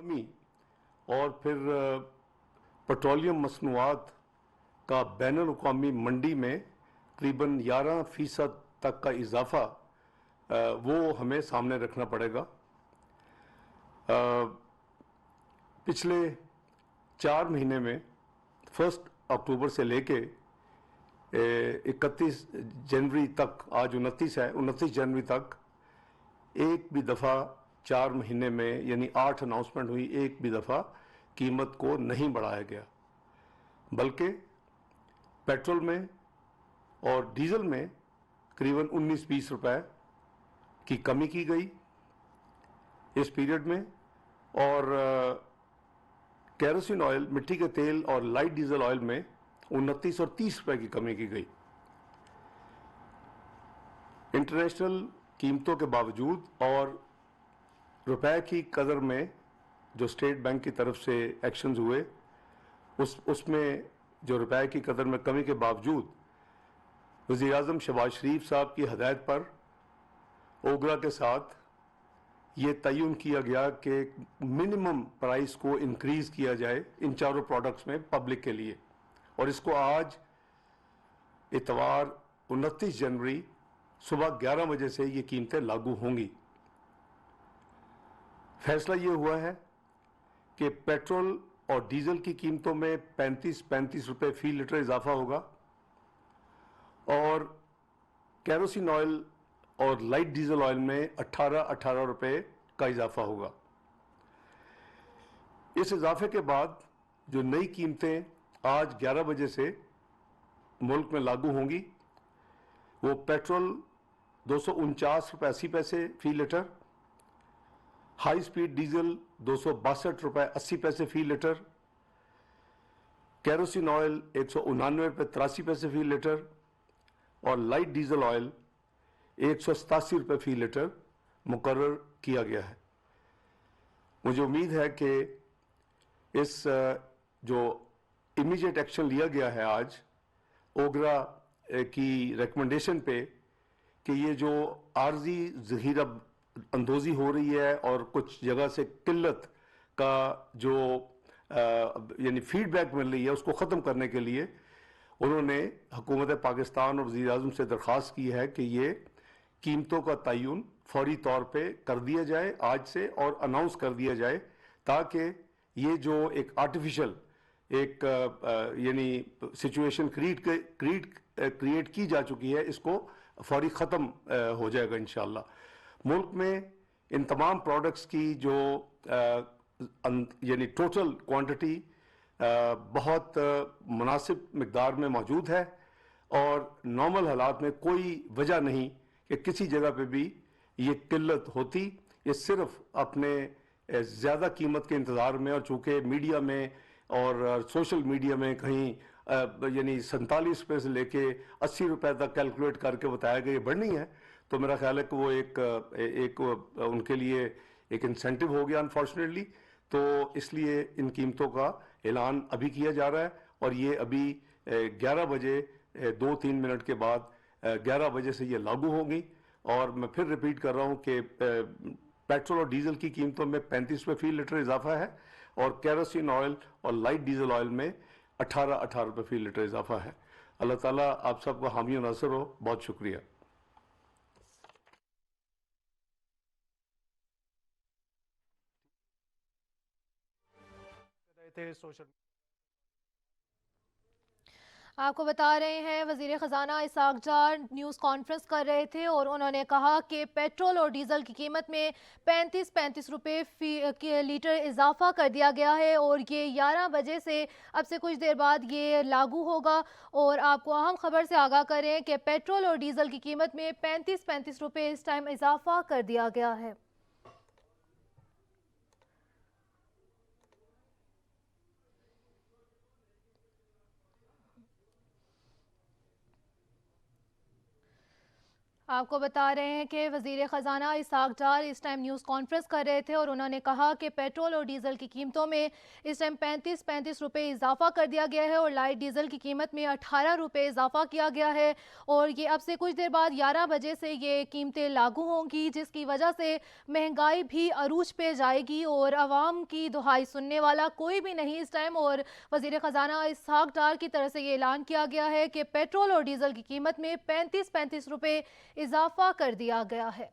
आलमी और फिर पेट्रोलियम मसनूआत का बैनुल अक़वामी मंडी में तकरीबन 11% तक का इजाफा वो हमें सामने रखना पड़ेगा। पिछले 4 महीने में 1 अक्टूबर से लेके 31 जनवरी तक, आज 29 है, 29 जनवरी तक एक भी दफ़ा 4 महीने में यानी 8 अनाउंसमेंट हुई, एक भी दफ़ा कीमत को नहीं बढ़ाया गया, बल्कि पेट्रोल में और डीजल में करीबन 19-20 रुपए की कमी की गई इस पीरियड में, और केरोसिन ऑयल, मिट्टी के तेल और लाइट डीजल ऑयल में 29 और 30 रुपए की कमी की गई। इंटरनेशनल कीमतों के बावजूद और रुपए की कदर में जो स्टेट बैंक की तरफ से एक्शंस हुए, उसमें जो रुपए की कदर में कमी के बावजूद वज़ीर-ए-आज़म शहबाज शरीफ साहब की हदायत पर ओगरा के साथ ये तयन किया गया कि मिनिमम प्राइस को इंक्रीज किया जाए इन चारों प्रोडक्ट्स में पब्लिक के लिए, और इसको आज इतवार 29 जनवरी सुबह 11 बजे से ये कीमतें लागू होंगी। फैसला ये हुआ है कि पेट्रोल और डीजल की कीमतों में 35 रुपए फी लीटर इजाफा होगा, और केरोसिन ऑयल और लाइट डीजल ऑयल में 18 रुपए का इजाफा होगा। इस इजाफे के बाद जो नई कीमतें आज 11 बजे से मुल्क में लागू होंगी, वो पेट्रोल 249 रुपए 80 पैसे फी लीटर, हाई स्पीड डीजल 262 रुपए 80 पैसे फी लीटर, केरोसिन ऑयल 199 रुपए 83 पैसे फी लीटर, और लाइट डीजल ऑयल 187 रुपए फी लीटर मुकर्रर किया गया है। मुझे उम्मीद है कि इस जो इमीडिएट एक्शन लिया गया है आज ओगरा की रिकमेंडेशन पे, कि ये जो आर्जी ज़ख़ीरा अंदोज़ी हो रही है और कुछ जगह से किल्लत का जो यानी फीडबैक मिल रही है, उसको ख़त्म करने के लिए उन्होंने हुकूमत पाकिस्तान और वज़ीर-ए-आज़म से दरख्वास्त की है कि ये कीमतों का तयन फौरी तौर पे कर दिया जाए आज से, और अनाउंस कर दिया जाए, ताकि ये जो एक आर्टिफिशियल एक यानी सिचुएशन क्रिएट की जा चुकी है, इसको फौरी ख़त्म हो जाएगा इंशाअल्लाह। मुल्क में इन तमाम प्रोडक्ट्स की जो यानी टोटल क्वांटिटी बहुत मुनासिब मिकदार में मौजूद है, और नॉर्मल हालात में कोई वजह नहीं कि किसी जगह पे भी ये किल्लत होती। ये सिर्फ अपने ज़्यादा कीमत के इंतज़ार में, और चूँकि मीडिया में और सोशल मीडिया में कहीं यानी 47 रुपये से लेके 80 रुपये तक कैलकुलेट करके बताया गया, ये बढ़नी है, तो मेरा ख्याल है कि वो एक उनके लिए एक इंसेंटिव हो गया अनफॉर्चुनेटली। तो इसलिए इन कीमतों का ऐलान अभी किया जा रहा है, और ये अभी 11 बजे 2-3 मिनट के बाद 11 बजे से ये लागू होगी। और मैं फिर रिपीट कर रहा हूँ कि पेट्रोल और डीजल की कीमतों में 35 रुपये फी लीटर इजाफा है, और केरोसिन ऑयल और लाइट डीजल ऑयल में 18 रुपये फी लीटर इजाफा है। अल्लाह ताला आप सबको हामी और नासिर हो। बहुत शुक्रिया। आपको बता रहे हैं वज़ीर ख़जाना इसहाक़ डार न्यूज़ कॉन्फ्रेंस कर रहे थे, और उन्होंने कहा कि पेट्रोल और डीज़ल की कीमत में 35 रुपये फी लीटर इजाफा कर दिया गया है, और ये 11 बजे से अब से कुछ देर बाद ये लागू होगा। और आपको अहम खबर से आगाह करें कि पेट्रोल और डीज़ल की कीमत में 35 रुपये इस टाइम इजाफा कर दिया गया है। آپ کو بتا رہے ہیں کہ وزیر خزانہ اسحاق ڈار اس ٹائم نیوز کانفرنس کر رہے تھے اور انہوں نے کہا کہ پیٹرول اور ڈیزل کی قیمتوں میں اس ٹائم 35 روپے اضافہ کر دیا گیا ہے اور لائٹ ڈیزل کی قیمت میں 18 روپے اضافہ کیا گیا ہے اور یہ اب سے کچھ دیر بعد 11 بجے سے یہ قیمتیں لاگو ہوں گی، جس کی وجہ سے مہنگائی بھی عروج پہ جائے گی اور عوام کی دہائی سننے والا کوئی بھی نہیں اس ٹائم۔ اور وزیر خزانہ اسحاق ڈار کی طرف سے یہ اعلان کیا گیا ہے کہ پیٹرول اور ڈیزل کی قیمت میں 35 روپے اضافہ کر دیا گیا ہے۔